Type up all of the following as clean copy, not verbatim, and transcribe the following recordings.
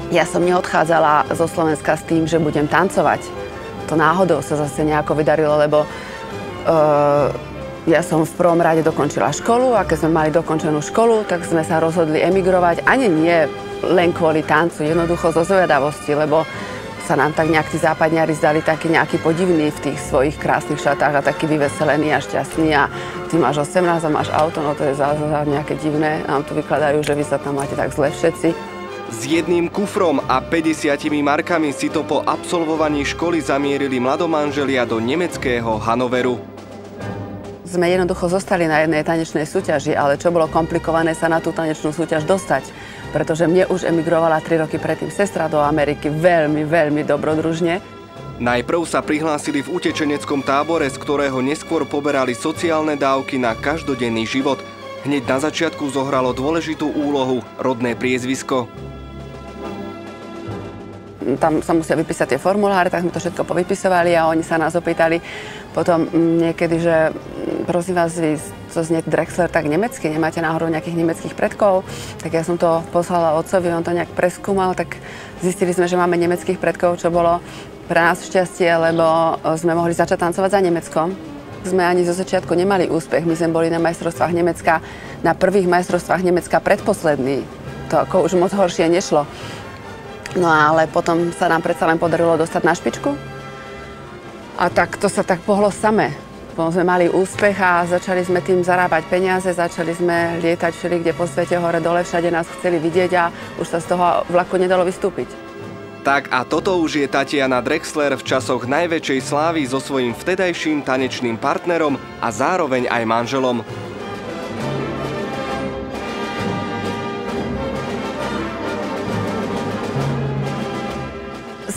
Ja som neodchádzala zo Slovenska s tým, že budem tancovať. To náhodou sa zase nejako vydarilo, lebo ja som v prvom rade dokončila školu a keď sme mali dokončenú školu, tak sme sa rozhodli emigrovať. Ani nie len kvôli tancu, jednoducho zo zvedavosti, lebo sa nám tak nejak tí západňari zdali takí nejakí podivní v tých svojich krásnych šatách a takí vyveselení a šťastní a ty máš 18 a máš auto, no to je zase nejaké divné. Nám tu vykladajú, že vy sa tam máte tak zle všetci. S jedným kufrom a 50 markami si to po absolvovaní školy zamierili mladomanželia do nemeckého Hannoveru. Sme jednoducho zostali na jednej tanečnej súťaži, ale čo bolo komplikované sa na tú tanečnú súťaž dostať, pretože mne už emigrovala 3 roky predtým sestra do Ameriky veľmi, veľmi dobrodružne. Najprv sa prihlásili v utečeneckom tábore, z ktorého neskôr poberali sociálne dávky na každodenný život. Hneď na začiatku zohralo dôležitú úlohu rodné priezvisko. Tam sa musia vypísať tie formuláre, tak sme to všetko povypisovali a oni sa nás opýtali potom niekedy, že prosím vás, vy to znie Drexler tak nemecky, nemáte náhodou nejakých nemeckých predkov? Tak ja som to poslala otcovi, on to nejak preskúmal, tak zistili sme, že máme nemeckých predkov, čo bolo pre nás šťastie, lebo sme mohli začať tancovať za Nemeckom. Sme ani zo začiatku nemali úspech, my sme boli na majstrovstvách Nemecka, na prvých majstrovstvách Nemecka predposledný. To ako už moc horšie nešlo. No ale potom sa nám predsa len podarilo dostať na špičku. A tak to sa tak pohlo samé. Potom sme mali úspech a začali sme tým zarábať peniaze, začali sme lietať všelikde po svete, hore dole, všade nás chceli vidieť a už sa z toho vlaku nedalo vystúpiť. Tak a toto už je Tatiana Drexler v časoch najväčšej slávy so svojím vtedajším tanečným partnerom a zároveň aj manželom.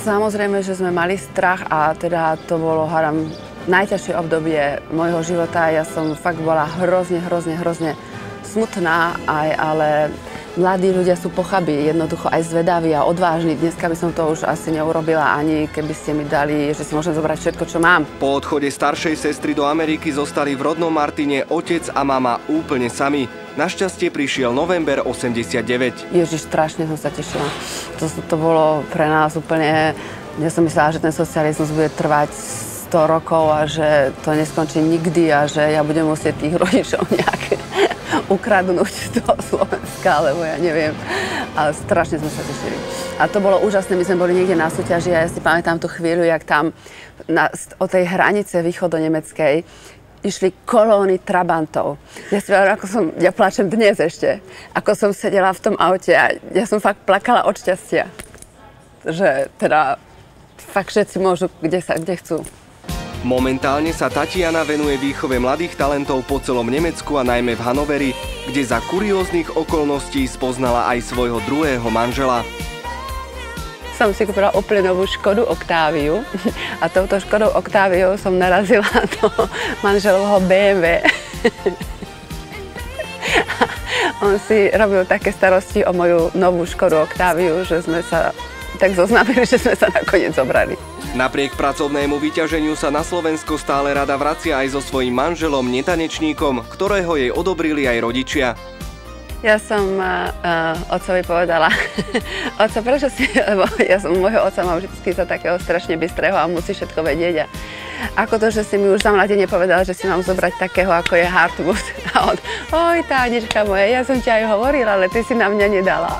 Samozrejme, že sme mali strach a teda to bolo, hádam, najťažšie obdobie môjho života. Ja som fakt bola hrozne smutná, ale mladí ľudia sú pochabí, jednoducho aj zvedaví a odvážni. Dneska by som to už asi neurobila, ani keby ste mi dali, že si môžem zobrať všetko, čo mám. Po odchode staršej sestry do Ameriky zostali v rodnom Martine otec a mama úplne sami. Našťastie prišiel november 89. Ježiš, strašne som sa tešila. To bolo pre nás úplne... Ja som myslela, že ten socializmus bude trvať 100 rokov a že to neskončí nikdy a že ja budem musieť tých rodičov nejak ukradnúť do Slovenska, alebo ja neviem. Ale strašne sme sa tešili. A to bolo úžasné, my sme boli niekde na súťaži a ja si pamätám tú chvíľu, jak tam od tej hranice východonemeckej išli kolóny trabantov. Ja plačem dnes ešte, ako som sedela v tom aute a ja som fakt plakala od šťastia. Že teda fakt všetci môžu, kde chcú. Momentálne sa Tatiana venuje výchove mladých talentov po celom Nemecku a najmä v Hannoveri, kde za kurióznych okolností spoznala aj svojho druhého manžela. Som si kúpila úplne novú Škodu Octaviu a touto Škodou Octaviou som narazila do manželovho BMW. On si robil také starosti o moju novú Škodu Octaviu, že sme sa tak zoznámili, že sme sa nakoniec zobrali. Napriek pracovnému vyťaženiu sa na Slovensko stále rada vracia aj so svojím manželom, netanečníkom, ktorého jej odobrili aj rodičia. Ja som otcovi povedala, oco, prečo si, lebo ja som môjho otca mám vždy za takého strašne bystrého a musí všetko vedieť. A ako to, že si mi už za mladenie povedal, že si mám zobrať takého, ako je Hartmut. A on, oj, Tánička moja, ja som ti aj hovorila, ale ty si na mňa nedala.